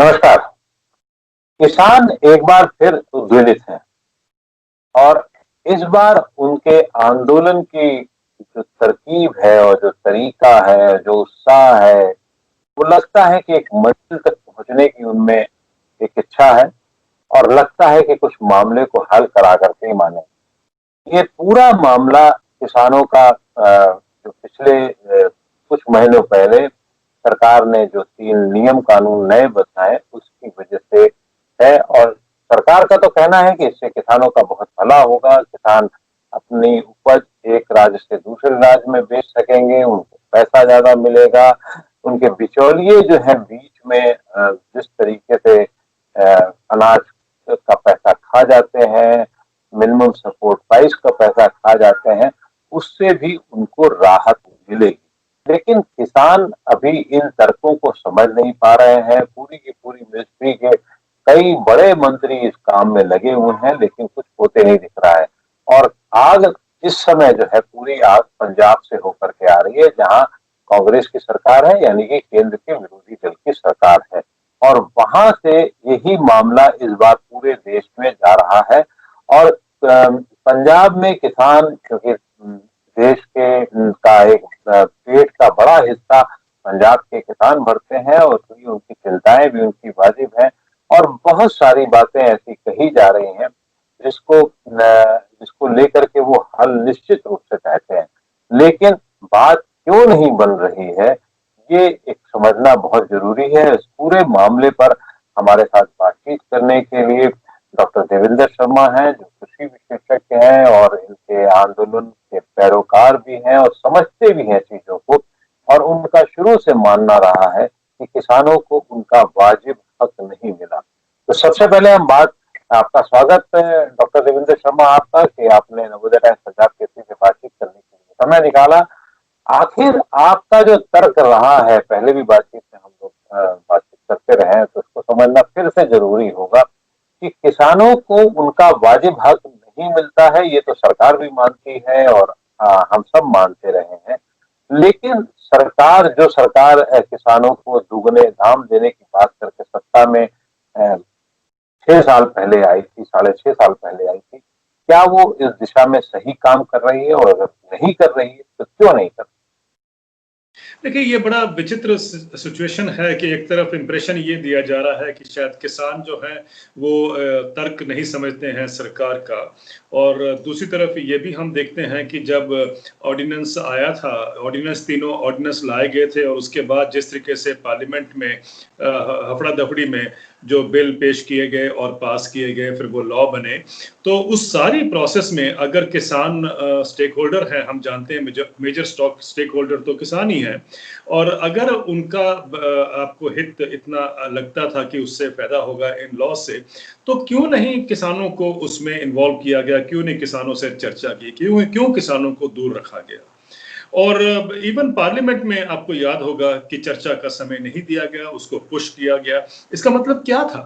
नमस्कार। किसान एक बार फिर उद्वेलित हैं और इस बार उनके आंदोलन की जो तरकीब है और जो तरीका है, जो उत्साह है, वो लगता है कि एक मंजिल तक पहुंचने की उनमें एक इच्छा है और लगता है कि कुछ मामले को हल करा करके ही माने। ये पूरा मामला किसानों का जो पिछले कुछ महीनों पहले सरकार ने जो 3 नियम कानून नए बनाए उसकी वजह से है। और सरकार का तो कहना है कि इससे किसानों का बहुत भला होगा, किसान अपनी उपज एक राज्य से दूसरे राज्य में बेच सकेंगे, उनको पैसा ज्यादा मिलेगा। उनके बिचौलिए जो है बीच में जिस तरीके से अनाज का पैसा खा जाते हैं, मिनिमम सपोर्ट प्राइस का पैसा खा जाते हैं, उससे भी उनको राहत मिलेगी। लेकिन किसान अभी इन तर्कों को समझ नहीं पा रहे हैं। पूरी की पूरी मिनिस्ट्री के कई बड़े मंत्री इस काम में लगे हुए हैं, लेकिन कुछ होते नहीं दिख रहा है। और आग इस समय जो है पूरी आग पंजाब से होकर के आ रही है, जहां कांग्रेस की सरकार है, यानी कि केंद्र के विरोधी दल की सरकार है। और वहां से यही मामला इस बार पूरे देश में जा रहा है। और पंजाब में किसान, क्योंकि देश के का एक पेट का बड़ा हिस्सा पंजाब के किसान भरते हैं और उनकी चिंताएं भी उनकी वाजिब हैं। और बहुत सारी बातें ऐसी कही जा रही हैं जिसको लेकर के वो हल निश्चित रूप से चाहते हैं। लेकिन बात क्यों नहीं बन रही है, ये एक समझना बहुत जरूरी है। इस पूरे मामले पर हमारे साथ बातचीत करने के लिए डॉक्टर देवेंद्र शर्मा हैं, जो कृषि विशेषज्ञ हैं और इनके आंदोलन के पैरोकार भी हैं और समझते भी हैं चीजों को। और उनका शुरू से मानना रहा है कि किसानों को उनका वाजिब हक नहीं मिला। तो सबसे पहले हम बात आपका स्वागत है डॉक्टर देवेंद्र शर्मा आपका, कि आपने नवोदय टाइम्स पंजाब केसरी से बातचीत करने के लिए समय निकाला। आखिर आपका जो तर्क रहा है, पहले भी बातचीत में हम लोग बातचीत करते रहे हैं, तो इसको समझना फिर से जरूरी होगा कि किसानों को उनका वाजिब हक नहीं मिलता है। ये तो सरकार भी मानती है और हम सब मानते रहे हैं। लेकिन सरकार किसानों को दुगने दाम देने की बात करके सत्ता में 6 साल पहले आई थी, 6.5 साल पहले आई थी। क्या वो इस दिशा में सही काम कर रही है, और अगर नहीं कर रही है तो क्यों नहीं कर रही? देखिए, ये बड़ा विचित्र सिचुएशन है कि एक तरफ इंप्रेशन ये दिया जा रहा है कि शायद किसान जो है वो तर्क नहीं समझते हैं सरकार का, और दूसरी तरफ ये भी हम देखते हैं कि जब ऑर्डिनेंस आया था, तीनों ऑर्डिनेंस लाए गए थे, और उसके बाद जिस तरीके से पार्लियामेंट में हफड़ा दफड़ी में जो बिल पेश किए गए और पास किए गए, फिर वो लॉ बने, तो उस सारी प्रोसेस में अगर किसान स्टेक होल्डर है, हम जानते हैं मेजर स्टेक होल्डर तो किसान ही है, और अगर उनका आपको हित इतना लगता था कि उससे फायदा होगा इन लॉ से, तो क्यों नहीं किसानों को उसमें इन्वॉल्व किया गया, क्यों नहीं किसानों से चर्चा की, क्यों किसानों को दूर रखा गया। और इवन पार्लियामेंट में आपको याद होगा कि चर्चा का समय नहीं दिया गया, उसको पुश किया गया। इसका मतलब क्या था?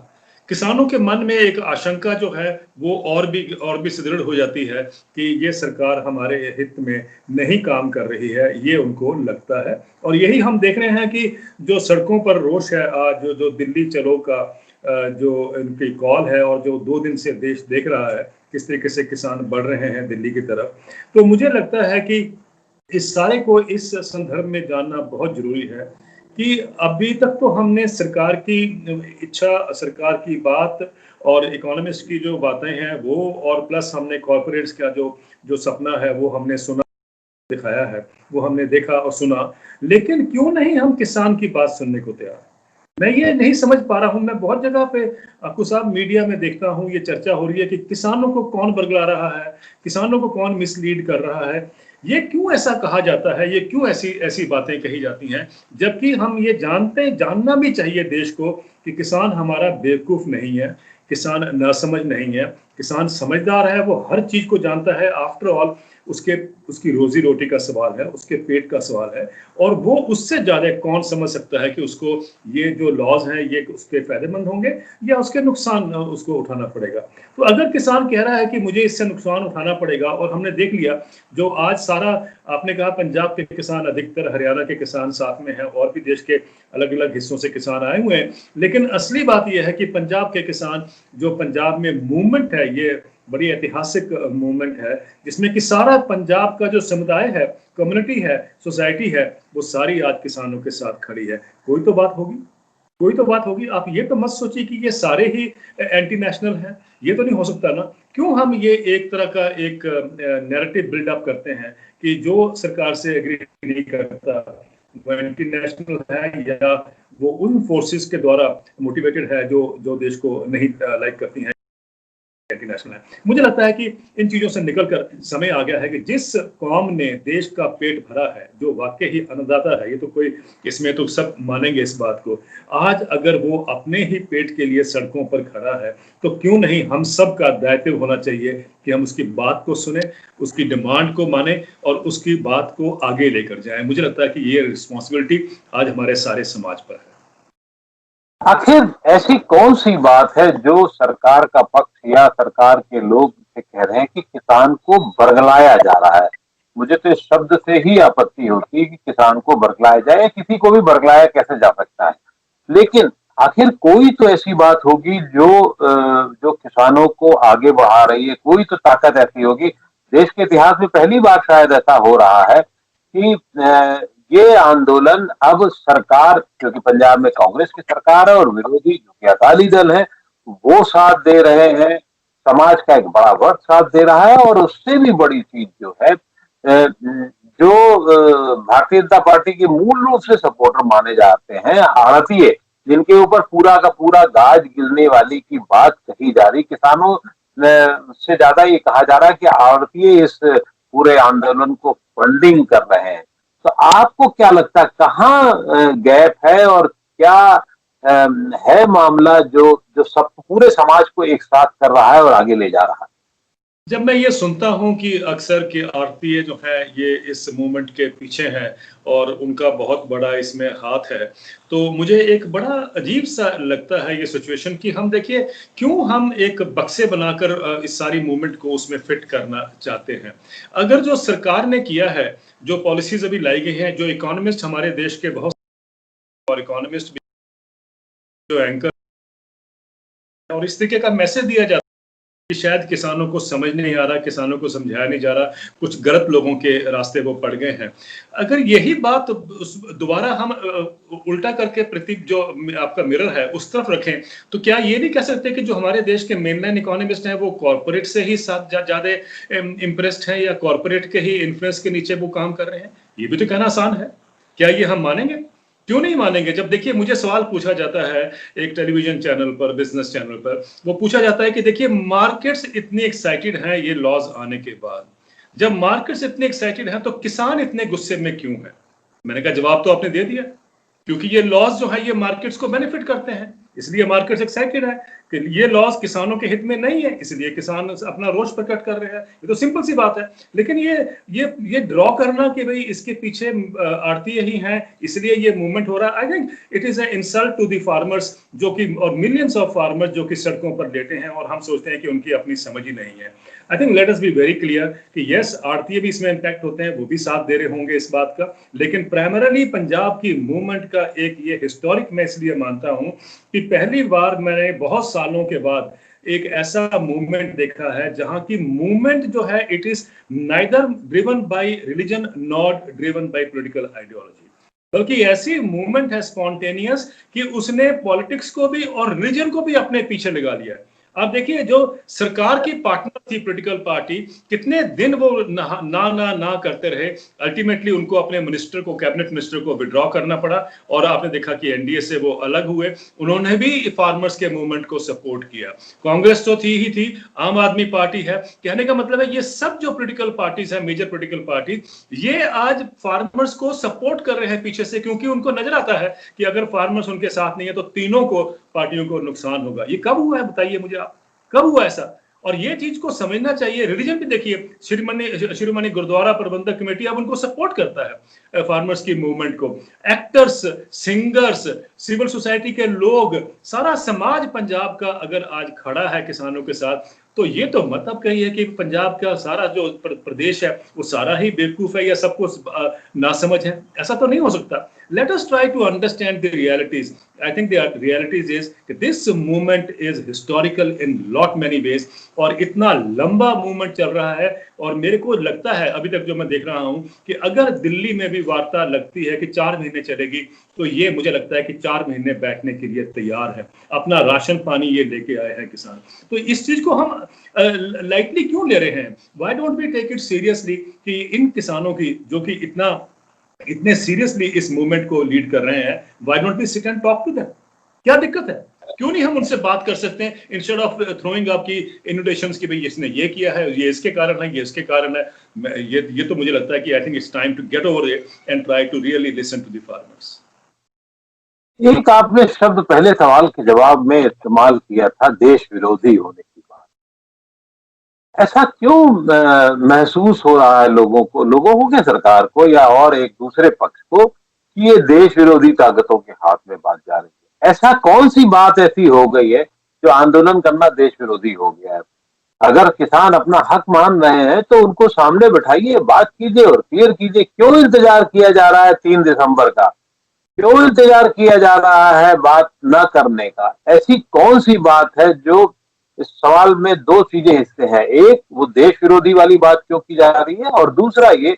किसानों के मन में एक आशंका जो है वो और भी सुदृढ़ हो जाती है कि ये सरकार हमारे हित में नहीं काम कर रही है, ये उनको लगता है। और यही हम देख रहे हैं कि जो सड़कों पर रोष है आज, जो दिल्ली चलो का जो इनकी कॉल है, और जो 2 दिन से देश देख रहा है किस तरीके से किसान बढ़ रहे हैं दिल्ली की तरफ, तो मुझे लगता है कि इस सारे को इस संदर्भ में जानना बहुत जरूरी है कि अभी तक तो हमने सरकार की इच्छा, सरकार की बात और इकोनॉमिस्ट की जो बातें हैं वो, और प्लस हमने कॉर्पोरेट्स का जो सपना है वो हमने सुना, दिखाया है, वो हमने देखा और सुना। लेकिन क्यों नहीं हम किसान की बात सुनने को तैयार? मैं ये नहीं समझ पा रहा हूँ। मैं बहुत जगह पे आपको साहब मीडिया में देखता हूँ, ये चर्चा हो रही है कि किसानों को कौन बरगला रहा है, किसानों को कौन मिसलीड कर रहा है। ये क्यों ऐसा कहा जाता है, ये क्यों ऐसी ऐसी बातें कही जाती हैं, जबकि हम ये जानना भी चाहिए देश को कि किसान हमारा बेवकूफ नहीं है, किसान नासमझ नहीं है, किसान समझदार है, वो हर चीज को जानता है। आफ्टर ऑल उसके उसकी रोजी रोटी का सवाल है, उसके पेट का सवाल है, और वो उससे ज्यादा कौन समझ सकता है कि उसको ये जो लॉज हैं ये उसके फायदेमंद होंगे या उसके नुकसान उसको उठाना पड़ेगा। तो अगर किसान कह रहा है कि मुझे इससे नुकसान उठाना पड़ेगा, और हमने देख लिया जो आज सारा, आपने कहा पंजाब के किसान अधिकतर, हरियाणा के किसान साथ में हैं, और भी देश के अलग अलग हिस्सों से किसान आए हुए हैं, लेकिन असली बात यह है कि पंजाब के किसान, जो पंजाब में मूवमेंट है, ये बड़ी ऐतिहासिक मूवमेंट है, जिसमें कि सारा पंजाब का जो समुदाय है, कम्युनिटी है, सोसाइटी है, वो सारी आज किसानों के साथ खड़ी है। कोई तो बात होगी, कोई तो बात होगी। आप ये तो मत सोचिए कि ये सारे ही एंटी नेशनल हैं, ये तो नहीं हो सकता ना। क्यों हम ये एक तरह का एक नैरेटिव बिल्डअप करते हैं कि जो सरकार से एग्री नहीं करता वो एंटी नेशनल है, या वो उन फोर्सेस के द्वारा मोटिवेटेड है जो जो देश को नहीं लाइक करती हैं, एंटी नेशनल है। मुझे लगता है कि इन चीजों से निकलकर समय आ गया है कि जिस कौम ने देश का पेट भरा है, जो वाकई ही अन्नदाता है, ये तो कोई, इसमें तो सब मानेंगे इस बात को, आज अगर वो अपने ही पेट के लिए सड़कों पर खड़ा है, तो क्यों नहीं हम सब का दायित्व होना चाहिए कि हम उसकी बात को सुने, उसकी डिमांड को माने और उसकी बात को आगे लेकर जाएं। मुझे लगता है कि ये रिस्पॉन्सिबिलिटी आज हमारे सारे समाज पर है। आखिर ऐसी कौन सी बात है जो सरकार का पक्ष या सरकार के लोग से कह रहे हैं कि किसान को बरगलाया जा रहा है? मुझे तो इस शब्द से ही आपत्ति होती है कि किसान को बरगलाया जाए, या किसी को भी बरगलाया कैसे जा सकता है। लेकिन आखिर कोई तो ऐसी बात होगी जो किसानों को आगे बढ़ा रही है, कोई तो ताकत ऐसी होगी। देश के इतिहास में पहली बार शायद ऐसा हो रहा है कि ये आंदोलन अब सरकार, क्योंकि पंजाब में कांग्रेस की सरकार है और विरोधी जो कि अकाली दल है वो साथ दे रहे हैं, समाज का एक बड़ा वर्ग साथ दे रहा है। और उससे भी बड़ी चीज जो है, जो भारतीय जनता पार्टी के मूल रूप से सपोर्टर माने जाते हैं, आड़तीय, जिनके ऊपर पूरा का पूरा गाज गिरने वाली की बात कही जा रही, किसानों से ज्यादा ये कहा जा रहा है कि आड़तीय इस पूरे आंदोलन को फंडिंग कर रहे हैं। तो आपको क्या लगता है कहाँ गैप है, और क्या है मामला जो जो सब पूरे समाज को एक साथ कर रहा है और आगे ले जा रहा है? जब मैं ये सुनता हूं कि अक्सर कि आरतीय जो है ये इस मूवमेंट के पीछे हैं और उनका बहुत बड़ा इसमें हाथ है, तो मुझे एक बड़ा अजीब सा लगता है ये सिचुएशन कि हम देखिए क्यों हम एक बक्से बनाकर इस सारी मूवमेंट को उसमें फिट करना चाहते हैं। अगर जो सरकार ने किया है, जो पॉलिसीज अभी लाई गई हैं, जो इकोनॉमिस्ट हमारे देश के बहुत, और इकोनॉमिस्ट भी जो एंकर, और इस तरीके का मैसेज दिया जाता कि शायद किसानों को समझ नहीं आ रहा, किसानों को समझाया नहीं जा रहा, कुछ गलत लोगों के रास्ते वो पड़ गए हैं। अगर यही बात दोबारा हम उल्टा करके प्रति जो आपका मिरर है उस तरफ रखें, तो क्या ये नहीं कह सकते कि जो हमारे देश के मेनलाइन इकोनॉमिस्ट हैं वो कॉर्पोरेट से ही ज्यादा इंप्रेस्ड हैं, या कॉर्पोरेट के ही इन्फ्लुएंस के नीचे वो काम कर रहे हैं? ये भी तो कहना आसान है। क्या ये हम मानेंगे? क्यों नहीं मानेंगे? जब देखिए मुझे सवाल पूछा जाता है एक टेलीविजन चैनल पर, बिजनेस चैनल पर, वो पूछा जाता है कि देखिए मार्केट्स इतनी एक्साइटेड हैं ये लॉज आने के बाद, जब मार्केट्स इतने एक्साइटेड हैं तो किसान इतने गुस्से में क्यों है? मैंने कहा जवाब तो आपने दे दिया, क्योंकि ये लॉज जो है ये मार्केट्स को बेनिफिट करते हैं, इसलिए मार्केट्स एक्साइटेड है कि ये लॉज किसानों के हित में नहीं है, इसलिए किसान अपना रोष प्रकट कर रहे हैं। ये तो सिंपल सी बात है। लेकिन ये ड्रॉ करना कि भाई इसके पीछे आड़ती ही हैं इसलिए ये मूवमेंट हो रहा है, I think it is a insult to the farmers, जो कि, और मिलियंस ऑफ फार्मर्स जो कि सड़कों पर लेटे हैं, और हम सोचते हैं कि उनकी अपनी समझ ही नहीं है। I think let us be very clear कि यस, आड़ती भी इसमें इंपैक्ट होते हैं, वो भी साथ दे रहे होंगे इस बात का, लेकिन प्राइमरली पंजाब की मूवमेंट का एक ये हिस्टोरिक मैं इसलिए मानता हूं कि पहली बार मैंने बहुत सालों के बाद एक ऐसा मूवमेंट देखा है जहां की मूवमेंट जो है it is neither driven by religion not driven by political ideology, बल्कि ऐसी मूवमेंट है स्पॉन्टेनियस कि उसने पॉलिटिक्स को भी और रिलीजन को भी अपने पीछे लगा लिया है। आप देखिए जो सरकार की पार्टनर थी पॉलिटिकल पार्टी, कितने दिन वो ना करते रहे, अल्टीमेटली उनको अपने मिनिस्टर को, कैबिनेट मिनिस्टर को विड्रॉ करना पड़ा, और आपने देखा कि एनडीए से वो अलग हुए। उन्होंने भी फार्मर्स के मूवमेंट को सपोर्ट किया। कांग्रेस तो थी ही थी, आम आदमी पार्टी है। कहने का मतलब है ये सब जो पॉलिटिकल पार्टीज है, मेजर पॉलिटिकल पार्टी, ये आज फार्मर्स को सपोर्ट कर रहे हैं पीछे से, क्योंकि उनको नजर आता है कि अगर फार्मर्स उनके साथ नहीं है तो तीनों को, पार्टियों को नुकसान होगा। ये कब हुआ है बताइए मुझे आप, कब हुआ ऐसा? और ये चीज को समझना चाहिए। रिलीजन भी देखिए, शिरोमणि गुरुद्वारा प्रबंधक कमेटी अब उनको सपोर्ट करता है, फार्मर्स की मूवमेंट को। एक्टर्स, सिंगर्स, सिविल सोसाइटी के लोग, सारा समाज पंजाब का अगर आज खड़ा है किसानों के साथ, तो ये तो मत अब कहिए कि पंजाब का सारा जो प्रदेश है वो सारा ही बेवकूफ है या सबको नासमझ है। ऐसा तो नहीं हो सकता। Let us try to understand the realities. I think the realities is that this movement is historical in lot many ways, और इतना लंबा मूवमेंट चल रहा है। और मेरे को लगता है अभी तक जो मैं देख रहा हूं कि अगर दिल्ली में भी वार्ता लगती है कि 4 महीने चलेगी, तो ये मुझे लगता है कि 4 महीने बैठने के लिए तैयार है। अपना राशन पानी ये लेके आए हैं किसान। तो इस चीज को हम लाइटली क्यों ले रहे हैं? Why don't we take it seriously कि इन किसानों की जो कि इतने सीरियसली इस मूवमेंट को लीड कर रहे हैं, why don't we sit and talk to them? क्या दिक्कत है? क्यों नहीं हम उनसे बात कर सकते हैं इंस्टेड ऑफ थ्रोइंग अप की इन्विटेशंस कि भाई इसने ये किया है, ये इसके कारण है, ये इसके कारण है। ये तो मुझे लगता है कि I think it's time to get over it and try to really listen to the farmers. एक आपने शब्द पहले सवाल के जवाब में इस्तेमाल किया था, देश विरोधी होने की बात। ऐसा क्यों महसूस हो रहा है लोगों को क्या सरकार को या और एक दूसरे पक्ष को कि ये देश विरोधी ताकतों के हाथ में बात जा रही है? ऐसा कौन सी बात ऐसी हो गई है जो आंदोलन करना देश विरोधी हो गया है? अगर किसान अपना हक मान रहे हैं तो उनको सामने बैठाइए, बात कीजिए और क्लियर कीजिए। क्यों इंतजार किया जा रहा है 3 दिसंबर का? क्यों इंतजार किया जा रहा है बात न करने का? ऐसी कौन सी बात है जो इस सवाल में 2 चीजें हिस्से हैं। एक, वो देश विरोधी वाली बात क्यों की जा रही है, और दूसरा ये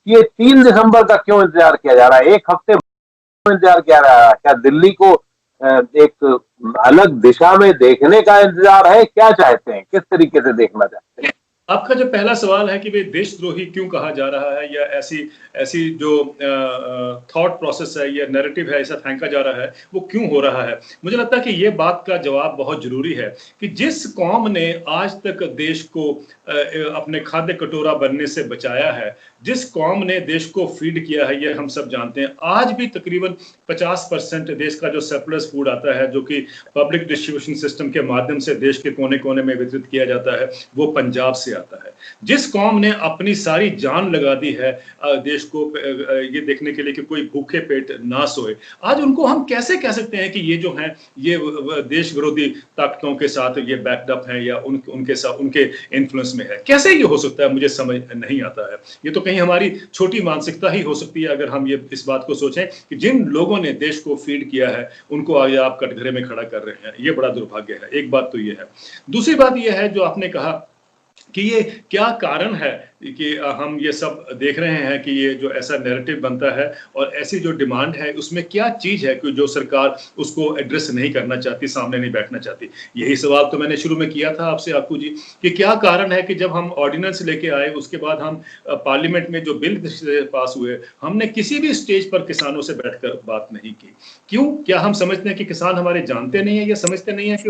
3 दिसंबर का क्यों इंतजार किया जा रहा है? 1 हफ्ते इंतजार किया जा रहा है? क्या दिल्ली को एक अलग दिशा में देखने का इंतजार है? क्या चाहते हैं, किस तरीके से देखना चाहते हैं? आपका जो पहला सवाल है कि भाई देशद्रोही क्यों कहा जा रहा है, या ऐसी ऐसी जो थॉट प्रोसेस है या नैरेटिव है ऐसा फेंका जा रहा है, वो क्यों हो रहा है? मुझे लगता है कि ये बात का जवाब बहुत जरूरी है कि जिस कौम ने आज तक देश को अपने खाद्य कटोरा बनने से बचाया है, जिस कौम ने देश को फीड किया है, ये हम सब जानते हैं। आज भी तकरीबन 50% देश का जो सरप्लस फूड आता है, जो कि पब्लिक डिस्ट्रीब्यूशन सिस्टम के माध्यम से देश के कोने कोने में वितरित किया जाता है, वो पंजाब से आता है। जिस कौम ने अपनी सारी जान लगा दी है देश को ये देखने के लिए कि कोई भूखे पेट ना सोए, आज उनको हम कैसे कह सकते हैं कि ये जो है ये देश विरोधी ताकतों के साथ ये बैकअप है या उनके साथ उनके इन्फ्लुएंस में है? कैसे ये हो सकता है? मुझे समझ नहीं आता है। ये तो कहीं हमारी छोटी मानसिकता ही हो सकती है अगर हम ये इस बात को सोचें कि जिन लोगों ने देश को फीड किया है उनको आज आप कटघरे में खड़ा कर रहे हैं। ये बड़ा दुर्भाग्य है। एक बात तो ये है। दूसरी बात ये है जो आपने कहा कि ये क्या कारण है कि हम ये सब देख रहे हैं कि ये जो ऐसा नैरेटिव बनता है और ऐसी जो डिमांड है, उसमें क्या चीज है कि जो सरकार उसको एड्रेस नहीं करना चाहती, सामने नहीं बैठना चाहती? यही सवाल तो मैंने शुरू में किया था आपसे आपू जी कि क्या कारण है कि जब हम ऑर्डिनेंस लेके आए, उसके बाद हम पार्लियामेंट में जो बिल पास हुए, हमने किसी भी स्टेज पर किसानों से बैठकर बात नहीं की। क्यों? क्या हम समझते हैं कि किसान हमारे जानते नहीं है या समझते नहीं है कि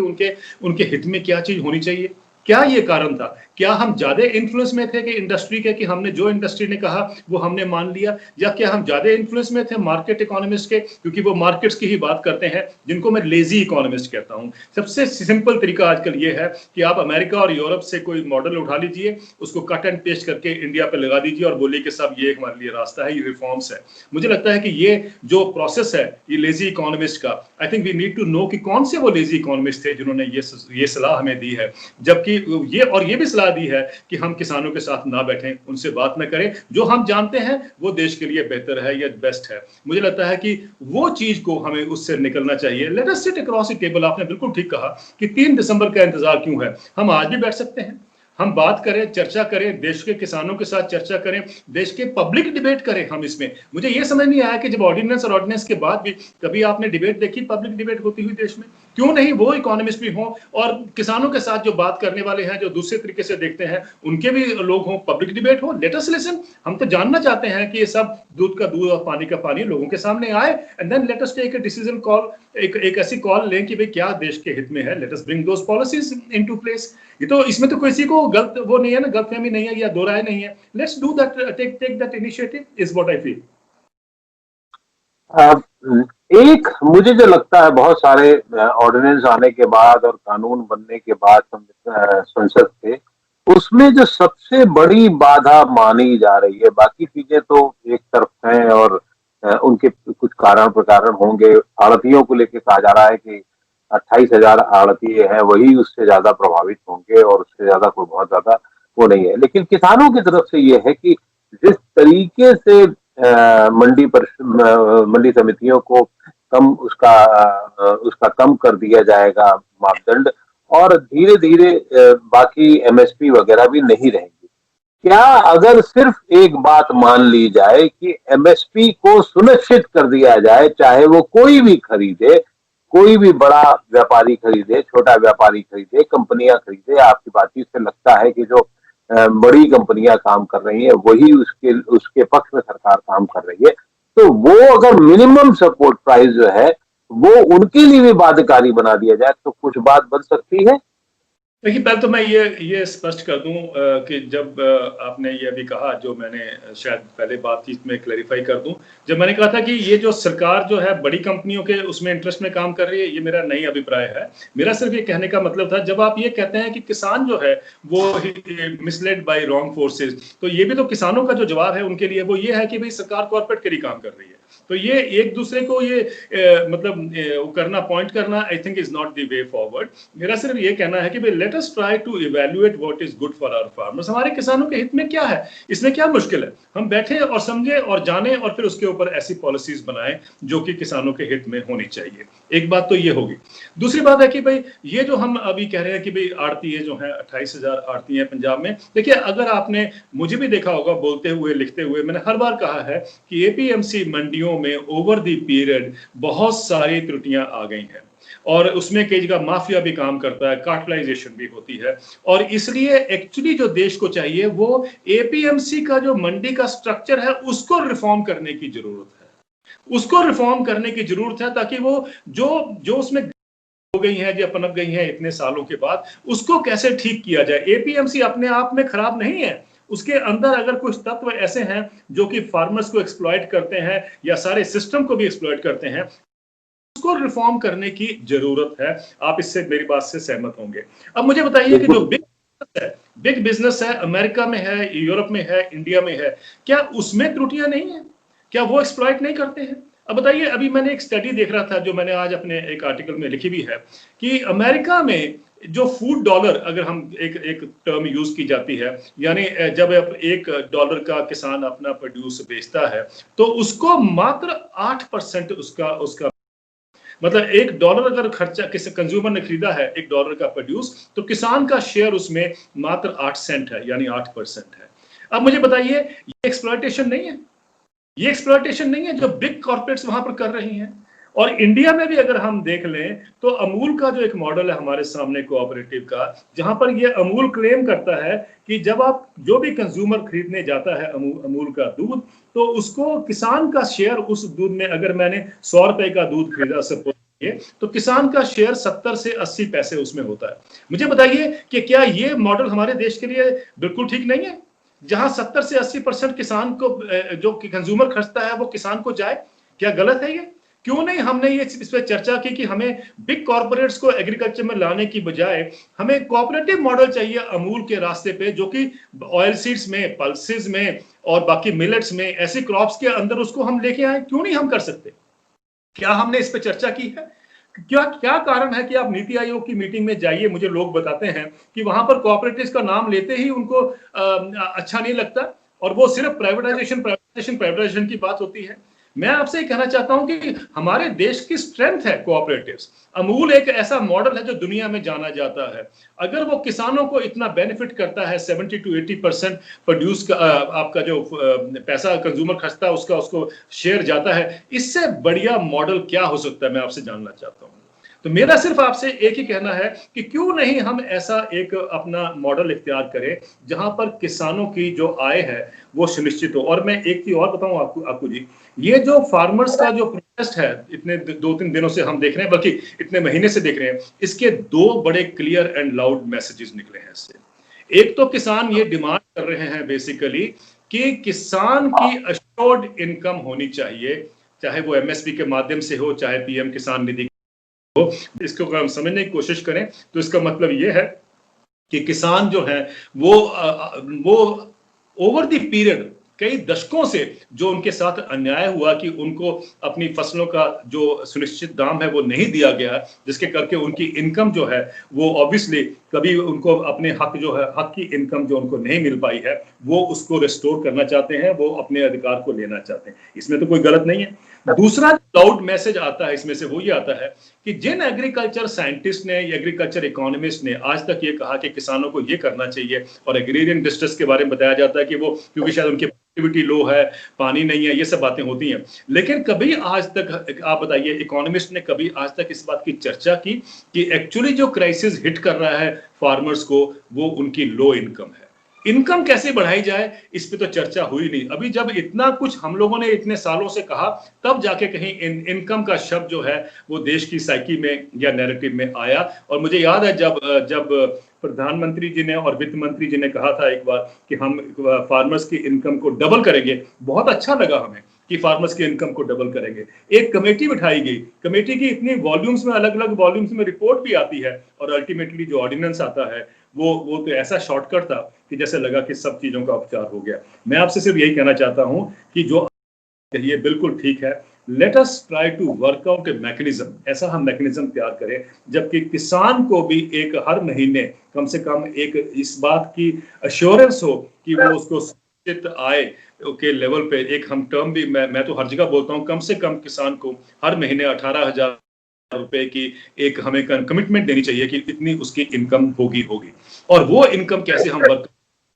उनके हित में क्या चीज होनी चाहिए? क्या ये कारण था? क्या हम ज्यादा इन्फ्लुएंस में थे कि इंडस्ट्री के, कि हमने जो इंडस्ट्री ने कहा वो हमने मान लिया, या क्या हम ज्यादा इन्फ्लुएंस में थे मार्केट इकोनॉमिस्ट के, क्योंकि वो मार्केट्स की ही बात करते हैं, जिनको मैं लेजी इकोनॉमिस्ट कहता हूं। सबसे सिंपल तरीका आजकल ये है कि आप अमेरिका और यूरोप से कोई मॉडल उठा लीजिए, उसको कट एंड पेस्ट करके इंडिया पे लगा दीजिए और बोलिए कि सब ये हमारे लिए रास्ता है, ये रिफॉर्म्स है। मुझे लगता है कि ये जो प्रोसेस है ये लेजी इकोनॉमिस्ट का, I think we need to know कि कौन से वो लेजी इकोनॉमिस्ट थे जिन्होंने ये सलाह हमें दी है, जबकि ये भी सलाह दी है कि हम किसानों के साथ ना बैठें, उनसे बात ना करें, जो हम जानते हैं वो देश के लिए बेहतर है या बेस्ट है। मुझे लगता है कि वो चीज को हमें उससे निकलना चाहिए। Let us sit across the table. आपने बिल्कुल ठीक कहा कि 3 दिसंबर का इंतजार क्यों है? हम आज भी बैठ सकते हैं, हम बात करें, चर्चा करें, देश के किसानों के साथ चर्चा करें, देश के पब्लिक डिबेट करें हम इसमें। मुझे ये समझ नहीं आया कि जब ऑर्डिनेंस और ऑर्डिनेंस के बाद भी कभी आपने डिबेट देखी, पब्लिक डिबेट होती हुई देश में? क्यों नहीं वो इकोनॉमिस्ट भी हों और किसानों के साथ जो बात करने वाले हैं, जो दूसरे तरीके से देखते हैं, उनके भी लोग हों, पब्लिक डिबेट हो। Let us listen. हम तो जानना चाहते हैं कि ये सब दूध का दूध और पानी का पानी लोगों के सामने आए, and then let us take a decision call, एक ऐसी कॉल लें कि भाई क्या देश के हित में है। लेट अस ब्रिंग दोस पॉलिसीज इनटू प्लेस। ये तो इसमें तो किसी को गलत वो नहीं है ना, गलतफहमी नहीं है या दो राय नहीं है। Let's do that, take that initiative is what I feel. अब एक मुझे जो लगता है, बहुत सारे ऑर्डिनेंस आने के बाद और कानून बनने के बाद संसद के, उसमें जो सबसे बड़ी बाधा मानी जा रही है, बाकी चीजें तो एक तरफ हैं और उनके कुछ कारण प्रकारण होंगे। आड़तियों को लेकर कहा जा रहा है कि 28,000 आड़तीय हैं, वही उससे ज्यादा प्रभावित होंगे और उससे ज्यादा कोई बहुत ज्यादा वो नहीं है। लेकिन किसानों की तरफ से ये है कि जिस तरीके से मंडी समितियों को कम उसका कम कर दिया जाएगा मापदंड, और धीरे धीरे बाकी एमएसपी वगैरह भी नहीं रहेंगी। क्या अगर सिर्फ एक बात मान ली जाए कि एमएसपी को सुनिश्चित कर दिया जाए, चाहे वो कोई भी खरीदे, कोई भी बड़ा व्यापारी खरीदे, छोटा व्यापारी खरीदे, कंपनियां खरीदे, आपकी बातचीत से लगता है कि जो बड़ी कंपनियां काम कर रही है वही उसके उसके पक्ष में सरकार काम कर रही है, तो वो अगर मिनिमम सपोर्ट प्राइस जो है वो उनके लिए भी बाध्यकारी बना दिया जाए तो कुछ बात बन सकती है। देखिए, पहले तो मैं ये स्पष्ट कर दूं कि जब आपने ये अभी कहा, जो मैंने शायद पहले बातचीत में क्लैरिफाई कर दूं, जब मैंने कहा था कि ये जो सरकार जो है बड़ी कंपनियों के उसमें इंटरेस्ट में काम कर रही है, ये मेरा नहीं अभिप्राय है। मेरा सिर्फ ये कहने का मतलब था, जब आप ये कहते हैं कि किसान जो है वो मिसलेड बाय रॉन्ग फोर्सेस, तो ये भी तो किसानों का जो जवाब है उनके लिए वो ये है कि भाई सरकार कॉर्पोरेट के लिए काम कर रही है। तो ये एक दूसरे को ये करना, पॉइंट करना, I think is not the way forward. मेरा सिर्फ ये कहना है कि भाई let us try to evaluate what is good for our farmers. हमारे किसानों के हित में क्या है, इसमें क्या मुश्किल है? हम बैठे और समझे और जाने और फिर उसके ऊपर ऐसी पॉलिसीज बनाएं जो कि किसानों के हित में होनी चाहिए। एक बात तो ये होगी। दूसरी बात है कि भाई ये जो हम अभी कह रहे हैं कि भाई आड़ती जो है 28,000 आड़ती है पंजाब में। देखिए, अगर आपने मुझे भी देखा होगा बोलते हुए लिखते हुए, मैंने हर बार कहा है कि एपीएमसी मंडियों में ओवर द पीरियड बहुत सारी त्रुटियां आ गई हैं और उसमें कई जगह माफिया भी काम करता है, कार्टलाइजेशन भी होती है। और इसलिए एक्चुअली जो देश को चाहिए वो एपीएमसी का जो मंडी का स्ट्रक्चर है उसको रिफॉर्म करने की जरूरत है। उसको रिफॉर्म करने की जरूरत है ताकि वो जो जो उसमें हो गई हैं, जो पनप गई हैं इतने सालों के बाद, उसको कैसे ठीक किया जाए। एपीएमसी अपने आप में खराब नहीं है, उसके अंदर अगर कुछ तत्व ऐसे हैं जो कि फार्मर्स को एक्सप्लॉइट करते हैं या सारे सिस्टम को भी एक्सप्लॉइट करते हैं, उसको रिफॉर्म करने की जरूरत है। आप इससे मेरी बात से सहमत होंगे। अब मुझे बताइए कि जो बिग बिजनेस है, अमेरिका में है, यूरोप में है, इंडिया में है, क्या उसमें त्रुटियां नहीं है? क्या वो एक्सप्लॉइट नहीं करते हैं? अब बताइए, अभी मैंने एक स्टडी देख रहा था जो मैंने आज अपने एक आर्टिकल में लिखी भी है कि अमेरिका में जो फूड डॉलर, अगर हम एक टर्म यूज की जाती है, यानी जब $1 का किसान अपना प्रोड्यूस बेचता है तो उसको मात्र 8% उसका उसका मतलब $1 अगर खर्चा किसी कंज्यूमर ने खरीदा है $1 का प्रोड्यूस, तो किसान का शेयर उसमें मात्र 8 सेंट है, यानी 8% है। अब मुझे बताइए, ये एक्सप्लॉयटेशन नहीं है? ये एक्सप्लॉयटेशन नहीं है जो बिग कॉर्पोरेट्स वहां पर कर रही हैं? और इंडिया में भी अगर हम देख लें तो अमूल का जो एक मॉडल है हमारे सामने कोऑपरेटिव का, जहां पर ये अमूल क्लेम करता है कि जब आप जो भी कंज्यूमर खरीदने जाता है अमूल का दूध, तो उसको किसान का शेयर उस दूध में, अगर मैंने ₹100 का दूध खरीदा सपोज, तो किसान का शेयर 70 से 80 पैसे उसमें होता है। मुझे बताइए कि क्या ये मॉडल हमारे देश के लिए बिल्कुल ठीक नहीं है, जहां 70 से 80% किसान को, जो कंज्यूमर खर्चता है वो किसान को जाए? क्या गलत है ये? क्यों नहीं हमने ये इस पे चर्चा की कि हमें बिग कॉर्पोरेट्स को एग्रीकल्चर में लाने की बजाय हमें कोऑपरेटिव मॉडल चाहिए अमूल के रास्ते पे, जो कि ऑयल सीड्स में, पल्सेस में और बाकी मिलेट्स में, ऐसे क्रॉप्स के अंदर उसको हम लेके आए? क्यों नहीं हम कर सकते? क्या हमने इस पे चर्चा की है? क्या क्या कारण है कि आप नीति आयोग की मीटिंग में जाइए, मुझे लोग बताते हैं कि वहां पर कोऑपरेटिव्स का नाम लेते ही उनको अच्छा नहीं लगता और वो सिर्फ प्राइवेटाइजेशन की बात होती है। मैं आपसे ये कहना चाहता हूं कि हमारे देश की स्ट्रेंथ है कोऑपरेटिव्स। अमूल एक ऐसा मॉडल है जो दुनिया में जाना जाता है। अगर वो किसानों को इतना बेनिफिट करता है, 70 to 80% प्रोड्यूस का आपका जो पैसा कंज्यूमर खर्चता है उसका उसको शेयर जाता है, इससे बढ़िया मॉडल क्या हो सकता है, मैं आपसे जानना चाहता हूं। तो मेरा सिर्फ आपसे एक ही कहना है कि क्यों नहीं हम ऐसा एक अपना मॉडल इख्तियार करें जहां पर किसानों की जो आय है वो सुनिश्चित हो। और मैं एक चीज और बताऊं आपको जी, ये जो फार्मर्स का जो प्रोटेस्ट है, इतने 2-3 दिनों से हम देख रहे हैं, बल्कि इतने महीने से देख रहे हैं, इसके 2 बड़े क्लियर एंड लाउड मैसेजेस निकले हैं इससे। एक तो किसान ये डिमांड कर रहे हैं बेसिकली कि किसान की अश्योर्ड इनकम होनी चाहिए चाहे वो एमएसपी के माध्यम से हो, चाहे पीएम किसान निधि हो। इसको अगर हम समझने की कोशिश करें तो इसका मतलब ये है कि किसान जो है वो ओवर द पीरियड कई दशकों से जो उनके साथ अन्याय हुआ कि उनको अपनी फसलों का जो सुनिश्चित दाम है वो नहीं दिया गया, जिसके करके उनकी इनकम जो है वो ऑब्वियसली कभी उनको अपने हक जो है, हक की इनकम जो उनको नहीं मिल पाई है, वो उसको रिस्टोर करना चाहते हैं, वो अपने अधिकार को लेना चाहते हैं। इसमें तो कोई गलत नहीं है। दूसरा लाउड मैसेज आता है इसमें से वो ये आता है कि जिन एग्रीकल्चर साइंटिस्ट ने या एग्रीकल्चर इकोनॉमिस्ट ने आज तक ये कहा कि किसानों को ये करना चाहिए, और एग्रीरियन डिस्ट्रेस के बारे में बताया जाता है कि वो क्योंकि शायद उनकी प्रोडक्टिविटी लो है, पानी नहीं है, ये सब बातें होती हैं, लेकिन कभी आज तक आप बताइए इकोनॉमिस्ट ने कभी आज तक इस बात की चर्चा की कि एक्चुअली जो क्राइसिस हिट कर रहा है फार्मर्स को वो उनकी लो इनकम है। इनकम कैसे बढ़ाई जाए इस पे तो चर्चा हुई नहीं। अभी जब इतना कुछ हम लोगों ने इतने सालों से कहा, तब जाके कहीं इनकम का शब्द जो है वो देश की साइकी में या नैरेटिव में आया। और मुझे याद है जब प्रधानमंत्री जी ने और वित्त मंत्री जी ने कहा था एक बार कि हम फार्मर्स की इनकम को डबल करेंगे, बहुत अच्छा लगा हमें कि फार्मर्स की इनकम को डबल करेंगे। एक कमेटी बिठाई गई, कमेटी की इतनी वॉल्यूम्स में, अलग अलग वॉल्यूम्स में रिपोर्ट भी आती है, और अल्टीमेटली जो ऑर्डिनेंस आता है वो तो ऐसा शॉर्टकट था कि जैसे लगा कि सब चीजों का उपचार हो गया। मैं आपसे सिर्फ यही कहना चाहता हूं कि जो ये बिल्कुल ठीक है, let us try to work out a mechanism, ऐसा हम मैकेनिज्म तैयार करें जबकि किसान को भी एक हर महीने कम से कम एक इस बात की अश्योरेंस हो कि वो उसको सुनिश्चित आय के लेवल पे एक हम टर्म भी मैं तो हर जगह बोलता हूँ, कम से कम किसान को हर महीने 18,000 रुपए की एक हमें कमिटमेंट देनी चाहिए कि इतनी उसकी इनकम होगी। और वो इनकम कैसे हम वर्क,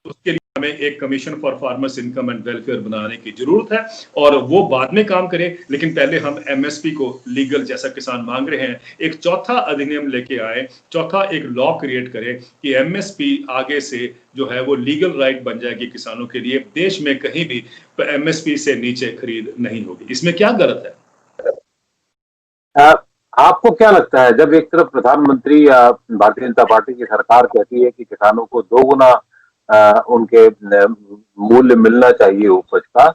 उसके लिए हमें एक commission for farmers income and welfare बनाने की जरूरत है, और वो बाद में काम करे, लेकिन पहले हम एमएसपी को लीगल, जैसा किसान मांग रहे हैं, एक चौथा अधिनियम लेके आए, चौथा एक लॉ क्रिएट करे कि एमएसपी आगे से जो है वो लीगल राइट बन जाएगी किसानों के लिए, देश में कहीं भी एमएसपी से नीचे खरीद नहीं होगी। इसमें क्या गलत है? आपको क्या लगता है, जब एक तरफ प्रधानमंत्री या भारतीय जनता पार्टी की सरकार कहती है कि किसानों को दोगुना उनके मूल्य मिलना चाहिए उपज का,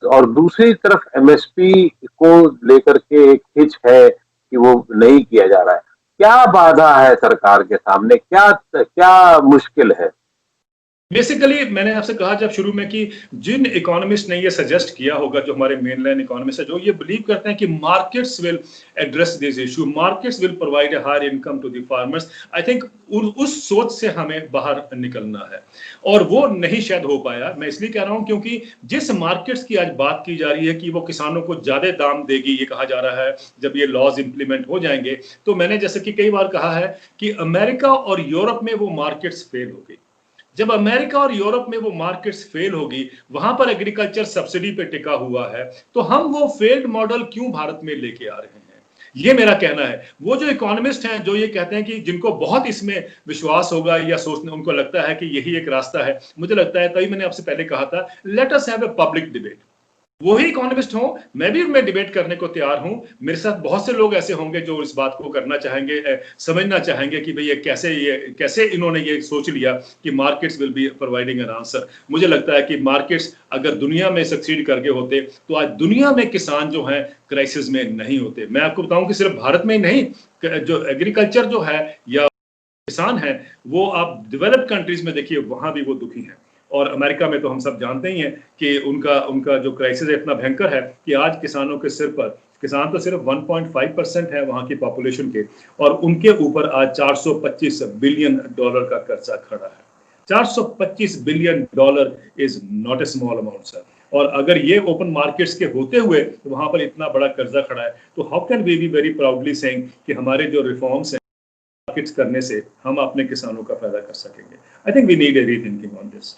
और दूसरी तरफ एमएसपी को लेकर के एक हिच है कि वो नहीं किया जा रहा है, क्या बाधा है सरकार के सामने, क्या क्या मुश्किल है? बेसिकली मैंने आपसे कहा जब शुरू में कि जिन इकोनॉमिस्ट ने ये सजेस्ट किया होगा, जो हमारे मेन लाइन इकोनॉमिस्ट है, जो ये बिलीव करते हैं कि markets will address this issue, markets will provide a higher income to the farmers, I think उस सोच से हमें बाहर निकलना है, और वो नहीं शायद हो पाया। मैं इसलिए कह रहा हूं क्योंकि जिस मार्केट्स की आज बात की जा रही है कि वो किसानों को ज्यादा दाम देगी, ये कहा जा रहा है जब ये लॉज इंप्लीमेंट हो जाएंगे, तो मैंने जैसे कि कई बार कहा है कि अमेरिका और यूरोप में वो मार्केट्स फेल हो गई। जब अमेरिका और यूरोप में वो मार्केट्स फेल होगी, वहां पर एग्रीकल्चर सब्सिडी पे टिका हुआ है, तो हम वो फेल्ड मॉडल क्यों भारत में लेके आ रहे हैं? ये मेरा कहना है। वो जो इकोनॉमिस्ट हैं जो ये कहते हैं कि जिनको बहुत इसमें विश्वास होगा या सोचने उनको लगता है कि यही एक रास्ता है, मुझे लगता है, तभी मैंने आपसे पहले कहा था, let us have a public debate. वही इकोनॉमिस्ट हो, मैं भी उनमें डिबेट करने को तैयार हूं। मेरे साथ बहुत से लोग ऐसे होंगे जो इस बात को करना चाहेंगे, समझना चाहेंगे कि भाई ये कैसे इन्होंने ये सोच लिया कि markets will be providing an answer. मुझे लगता है कि मार्केट्स अगर दुनिया में सक्सीड करके होते तो आज दुनिया में किसान जो है क्राइसिस में नहीं होते। मैं आपको बताऊं कि सिर्फ भारत में ही नहीं, जो एग्रीकल्चर जो है या किसान है, वो आप डेवलप्ड कंट्रीज में देखिए, वहां भी वो दुखी है। और अमेरिका में तो हम सब जानते ही हैं कि उनका जो क्राइसिस इतना भयंकर है कि आज किसानों के सिर पर, किसान तो सिर्फ 1.5% है वहां की पॉपुलेशन के, और उनके ऊपर आज 425 बिलियन डॉलर का कर्जा खड़ा है। 425 billion dollar is not a small amount sir. और अगर ये ओपन मार्केट्स के होते हुए वहां पर इतना बड़ा कर्जा खड़ा है, तो how can we be very proudly saying कि हमारे जो रिफॉर्म्स हैं मार्केट्स करने से हम अपने किसानों का फायदा कर सकेंगे? I think we need a rethinking on this.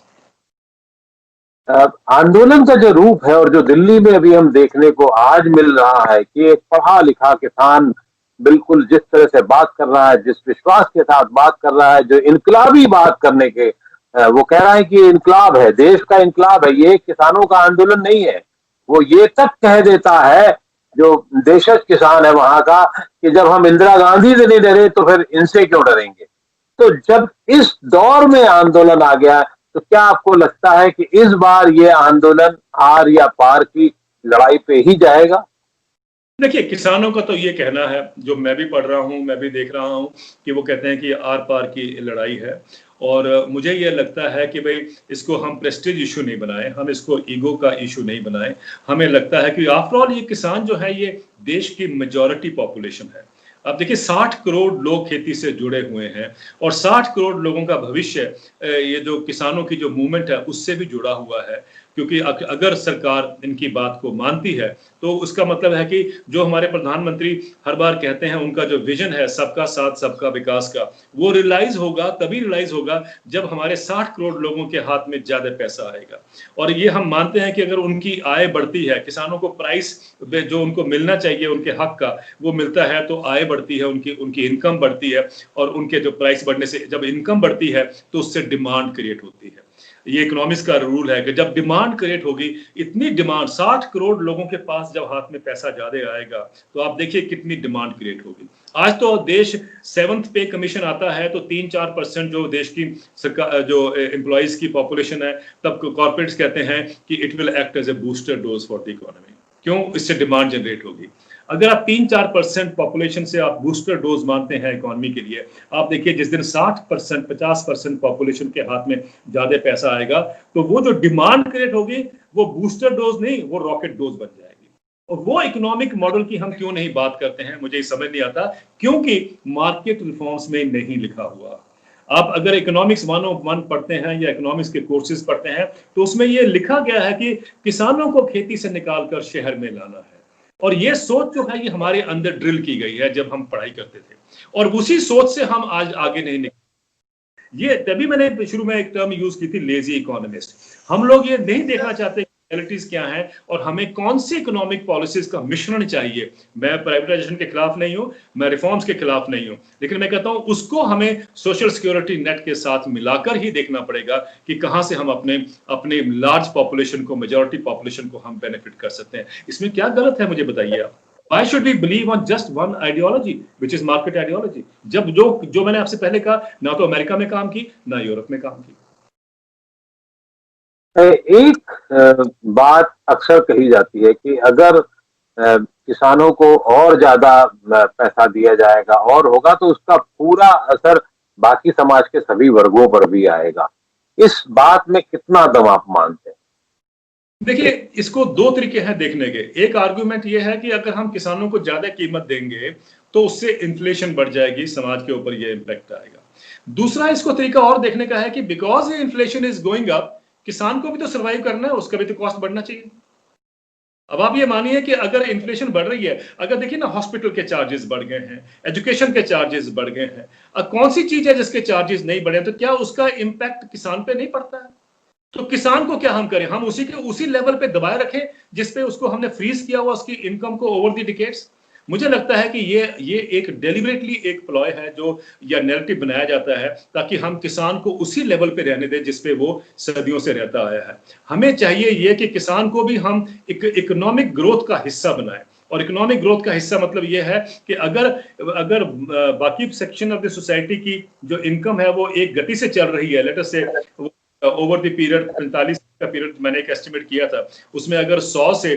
आंदोलन का जो रूप है और जो दिल्ली में अभी हम देखने को आज मिल रहा है कि एक पढ़ा लिखा किसान बिल्कुल जिस तरह से बात कर रहा है, जिस विश्वास के साथ बात कर रहा है, जो इनकलाबी बात करने के, वो कह रहा है कि इनकलाब है, देश का इनकलाब है, ये किसानों का आंदोलन नहीं है। वो ये तक कह देता है, जो देशज किसान है वहां का, कि जब हम इंदिरा गांधी से नहीं डरे तो फिर इनसे क्यों डरेंगे। तो जब इस दौर में आंदोलन आ गया, तो क्या आपको लगता है कि इस बार ये आंदोलन आर या पार की लड़ाई पे ही जाएगा? देखिए, किसानों का तो ये कहना है, जो मैं भी पढ़ रहा हूँ, मैं भी देख रहा हूँ, कि वो कहते हैं कि आर-पार की लड़ाई है। और मुझे ये लगता है कि भई इसको हम प्रेस्टीज इश्यू नहीं बनाएँ, हम इसको ईगो का इश्यू नहीं बनाएँ। हमें लगता है कि आफ्टर ऑल ये किसान जो है, ये देश की मेजॉरिटी पॉपुलेशन है। अब देखिए 60 करोड़ लोग खेती से जुड़े हुए हैं और 60 करोड़ लोगों का भविष्य ये जो किसानों की जो मूवमेंट है, उससे भी जुड़ा हुआ है। क्योंकि अगर सरकार इनकी बात को मानती है, तो उसका मतलब है कि जो हमारे प्रधानमंत्री हर बार कहते हैं, उनका जो विजन है सबका साथ सबका विकास का, वो रियलाइज होगा, तभी रियलाइज होगा जब हमारे 60 करोड़ लोगों के हाथ में ज्यादा पैसा आएगा। और ये हम मानते हैं कि अगर उनकी आय बढ़ती है, किसानों को प्राइस जो उनको मिलना चाहिए उनके हक का, वो मिलता है, तो आय बढ़ती है, उनकी उनकी इनकम बढ़ती है। और उनके जो प्राइस बढ़ने से जब इनकम बढ़ती है, तो उससे डिमांड क्रिएट होती है। ये इकोनॉमिक्स का रूल है कि जब डिमांड क्रिएट होगी, इतनी डिमांड 60 करोड़ लोगों के पास जब हाथ में पैसा ज्यादा आएगा, तो आप देखिए कितनी डिमांड क्रिएट होगी। आज तो देश 7th पे कमीशन आता है, तो 3-4% जो देश की सरकार जो एम्प्लॉइज की पॉपुलेशन है, तब कॉर्पोरेट्स कहते हैं कि it will act as a booster dose for the economy. क्यों? इससे डिमांड जनरेट होगी। अगर आप 3-4% पॉपुलेशन से आप बूस्टर डोज मानते हैं इकोनॉमी के लिए, आप देखिए जिस दिन 60% 50% पॉपुलेशन के हाथ में ज्यादा पैसा आएगा, तो वो जो डिमांड क्रिएट होगी, वो बूस्टर डोज नहीं, वो रॉकेट डोज बन जाएगी। और वो इकोनॉमिक मॉडल की हम क्यों नहीं बात करते हैं, मुझे समझ नहीं आता। क्योंकि मार्केट रिफॉर्म्स में नहीं लिखा हुआ। आप अगर इकोनॉमिक्स 101 पढ़ते हैं या इकोनॉमिक्स के कोर्सेज पढ़ते हैं, तो उसमें ये लिखा गया है कि किसानों को खेती से निकालकर शहर में लाना है। और ये सोच जो है, ये हमारे अंदर ड्रिल की गई है जब हम पढ़ाई करते थे, और उसी सोच से हम आज आगे नहीं निकले। ये तभी मैंने शुरू में एक टर्म यूज की थी, लेजी इकोनॉमिस्ट। हम लोग ये नहीं देखना चाहते रियलिटीज क्या है और हमें कौन सी इकोनॉमिक पॉलिसीज का मिश्रण चाहिए। मैं प्राइवेटाइजेशन के खिलाफ नहीं हूं, मैं रिफॉर्म्स के खिलाफ नहीं हूं, लेकिन मैं कहता हूं उसको हमें सोशल सिक्योरिटी नेट के साथ मिलाकर ही देखना पड़ेगा कि कहां से हम अपने अपने लार्ज पॉपुलेशन को, मेजॉरिटी पॉपुलेशन को हम बेनिफिट कर सकते हैं। इसमें क्या गलत है, मुझे बताइए आप। Why should we believe on just one ideology, which is market ideology? जब जो मैंने आपसे पहले कहा, ना तो अमेरिका में काम की, ना यूरोप में काम की। एक बात अक्सर कही जाती है कि अगर किसानों को और ज्यादा पैसा दिया जाएगा और होगा, तो उसका पूरा असर बाकी समाज के सभी वर्गों पर भी आएगा। इस बात में कितना दम आप मानते हैं? देखिए, इसको दो तरीके हैं देखने के। एक आर्गुमेंट ये है कि अगर हम किसानों को ज्यादा कीमत देंगे, तो उससे इन्फ्लेशन बढ़ जाएगी, समाज के ऊपर ये इम्पैक्ट आएगा। दूसरा इसको तरीका और देखने का है कि बिकॉज ये इन्फ्लेशन इज गोइंग अप, किसान को भी तो सर्वाइव करना है, उसका भी तो कॉस्ट बढ़ना चाहिए। अब आप ये मानिए कि अगर इन्फ्लेशन बढ़ रही है, अगर देखिए ना, हॉस्पिटल के चार्जेस बढ़ गए हैं, एजुकेशन के चार्जेस बढ़ गए हैं, अब कौन सी चीज है जिसके चार्जेस नहीं बढ़े, तो क्या उसका इम्पैक्ट किसान पे नहीं पड़ता है? तो किसान को क्या हम करें, हम उसी लेवल पे दबाए रखें जिस पे उसको हमने फ्रीज किया हुआ उसकी इनकम को ओवर द डिकेड्स। मुझे लगता है कि ये एक डेलिबरेटली एक प्लॉय है जो या नैरेटिव बनाया जाता है, ताकि हम किसान को उसी लेवल पे रहने दें जिस पे वो सदियों से रहता आया है। हमें चाहिए ये कि किसान को भी हम इकोनॉमिक ग्रोथ का हिस्सा बनाएं। और इकोनॉमिक ग्रोथ का हिस्सा मतलब ये है कि अगर अगर बाकी सेक्शन ऑफ द सोसाइटी की जो इनकम है वो एक गति से चल रही है, लेट अस से ओवर द पीरियड 45 का पीरियड मैंने एक एस्टिमेट किया था, उसमें अगर 100 से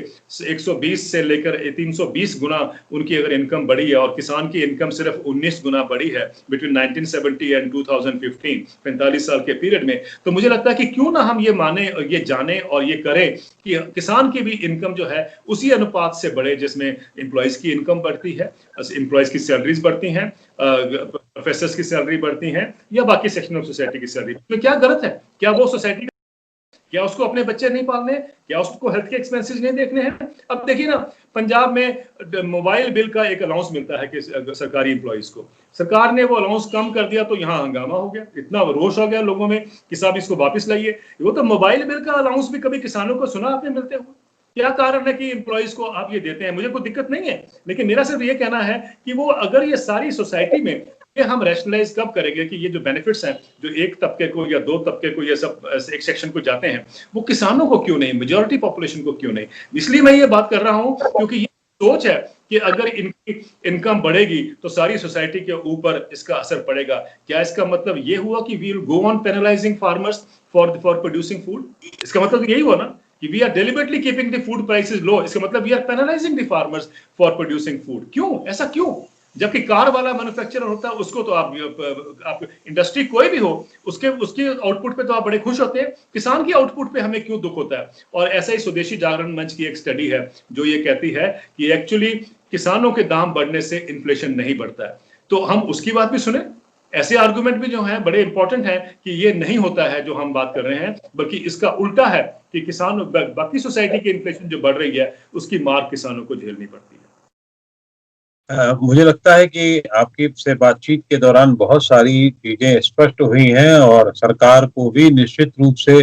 120 से लेकर 320 गुना उनकी अगर इनकम बढ़ी है, और किसान की इनकम सिर्फ 19 गुना बढ़ी है बिटवीन 1970 एंड 2015, 45 साल के पीरियड में, तो मुझे लगता है कि क्यों ना हम ये माने और ये जाने और ये करें कि किसान की भी इनकम जो है उसी अनुपात से बढ़े जिसमें एम्प्लॉइज की इनकम बढ़ती है, एम्प्लॉइज की सैलरीज बढ़ती हैं, प्रोफेसर्स की सैलरी बढ़ती हैं, या बाकी सेक्शन ऑफ सोसाइटी की सैलरी। तो क्या गलत है? क्या वो सोसाइटी, क्या उसको अपने बच्चे नहीं पालने, क्या उसको हेल्थ के एक्सपेंसेस नहीं देखने हैं? अब देखिए ना, पंजाब में मोबाइल बिल का एक अलाउंस मिलता है कि सरकारी एम्प्लॉइज को, सरकार ने वो अलाउंस कम कर दिया, तो यहाँ हंगामा हो गया, इतना रोष हो गया लोगों में कि साहब इसको वापस लाइए। वो तो मोबाइल बिल का अलाउंस भी कभी किसानों को सुना आपने मिलते हुए? क्या कारण है कि एम्प्लॉइज को आप ये देते हैं? मुझे कोई दिक्कत नहीं है, लेकिन मेरा सिर्फ ये कहना है कि वो अगर ये सारी सोसाइटी में ये हम रैशनलाइज कब करेंगे कि ये जो बेनिफिट्स हैं जो एक तबके को या दो तबके को या सब एक सेक्शन को जाते हैं, वो किसानों को क्यों नहीं, मेजॉरिटी पॉपुलेशन को क्यों नहीं? इसलिए मैं ये बात कर रहा हूं क्योंकि ये सोच है कि अगर इनकी इनकम बढ़ेगी तो सारी सोसाइटी के ऊपर इसका असर पड़ेगा। क्या इसका मतलब ये हुआ कि we will go on penalising farmers for producing food? इसका मतलब यही हुआ ना कि we are deliberately keeping the food prices low, इसका मतलब we are penalising the farmers for producing food. क्यों, ऐसा क्यों? जबकि कार वाला मैन्युफैक्चरर होता है, उसको तो आप इंडस्ट्री कोई भी हो, उसके आउटपुट पे तो आप बड़े खुश होते हैं, किसान की आउटपुट पे हमें क्यों दुख होता है? और ऐसा ही स्वदेशी जागरण मंच की एक स्टडी है जो ये कहती है कि एक्चुअली किसानों के दाम बढ़ने से इन्फ्लेशन नहीं बढ़ता है। तो हम उसकी बात भी सुने। ऐसे आर्गुमेंट भी जो हैं बड़े इंपॉर्टेंट हैं कि ये नहीं होता है जो हम बात कर रहे हैं, बल्कि इसका उल्टा है कि किसान बाकी सोसाइटी की इन्फ्लेशन जो बढ़ रही है उसकी मार किसानों को झेलनी पड़ती है। मुझे लगता है कि आपकी से बातचीत के दौरान बहुत सारी चीजें स्पष्ट हुई हैं और सरकार को भी निश्चित रूप से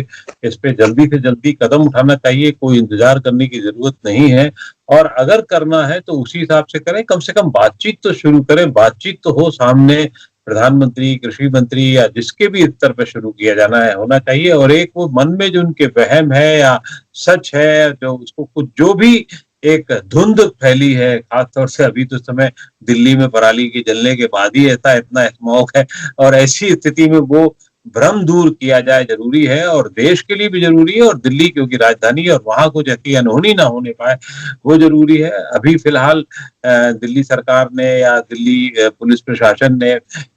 इस पे जल्दी से जल्दी कदम उठाना चाहिए, कोई इंतजार करने की जरूरत नहीं है। और अगर करना है तो उसी हिसाब से करें, कम से कम बातचीत तो शुरू करें, बातचीत तो हो सामने, प्रधानमंत्री, कृषि मंत्री या जिसके भी स्तर पर शुरू किया जाना है होना चाहिए। और एक वो मन में जो उनके वहम है या सच है, जो उसको कुछ जो भी एक धुंध फैली है, खासतौर से अभी तो समय दिल्ली में पराली के जलने के बाद ही ऐसा इतना स्मॉग है, और ऐसी स्थिति में वो भ्रम दूर किया जाए जरूरी है, और देश के लिए भी जरूरी है, और दिल्ली क्योंकि राजधानी है और वहां कुछ ऐसी अनहोनी ना होने पाए वो जरूरी है। अभी फिलहाल दिल्ली सरकार ने या दिल्ली पुलिस प्रशासन ने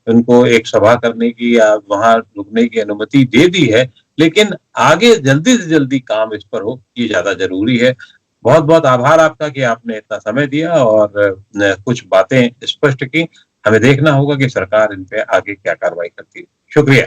उनको एक सभा करने की या वहां रुकने की अनुमति दे दी है, लेकिन आगे जल्दी से जल्दी काम इस पर हो, ये ज्यादा जरूरी है। बहुत बहुत आभार आपका कि आपने इतना समय दिया और कुछ बातें स्पष्ट की। हमें देखना होगा कि सरकार इन पे आगे क्या कार्रवाई करती है। शुक्रिया।